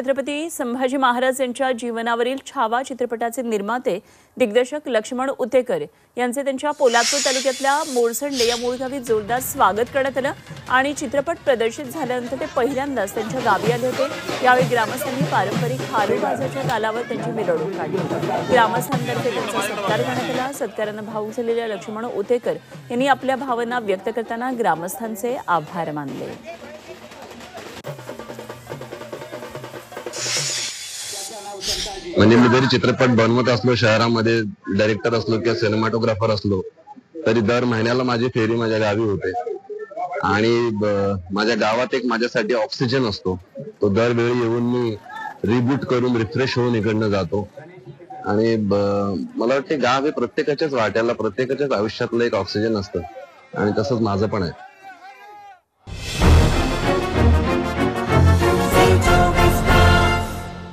छत्रपती संभाजी महाराज यांच्या जीवनावरील छावा चित्रपटाचे निर्माते दिग्दर्शक लक्ष्मण उतेकर यांचे त्यांच्या पोलादपूर तालुक्यातल्या मोरसंडे या मूळ गावी जोरदार स्वागत करण्यात आलं आणि चित्रपट प्रदर्शित झाल्यानंतर ते पहिल्यांदाच त्यांच्या गावी आले होते। यावेळी ग्रामस्थांनी पारंपरिक खारुबाजाच्या तालावर त्यांची मिरवणूक काढली। ग्रामस्थांतर्फे त्यांचा सत्कार करण्यात आला। सत्कारानं भावूक झालेल्या लक्ष्मण उतेकर यांनी आपल्या भावना व्यक्त करताना ग्रामस्थांचे आभार मानले। म्हणजे मी जरी चित्रपट बनवत असलो, शहरामध्ये डायरेक्टर असलो किंवा सिनेमॅटोग्राफर असलो, तरी दर महिन्याला माझी फेरी माझ्या गावी होते आणि माझ्या गावात एक माझ्यासाठी ऑक्सिजन असतो। तो दरवेळी येऊन मी रिबूट करून रिफ्रेश होऊन इकडनं जातो आणि मला वाटते गाव हे प्रत्येकाच्याच वाट्याला, प्रत्येकाच्याच आयुष्यातलं एक ऑक्सिजन असतं आणि तसंच माझं पण आहे।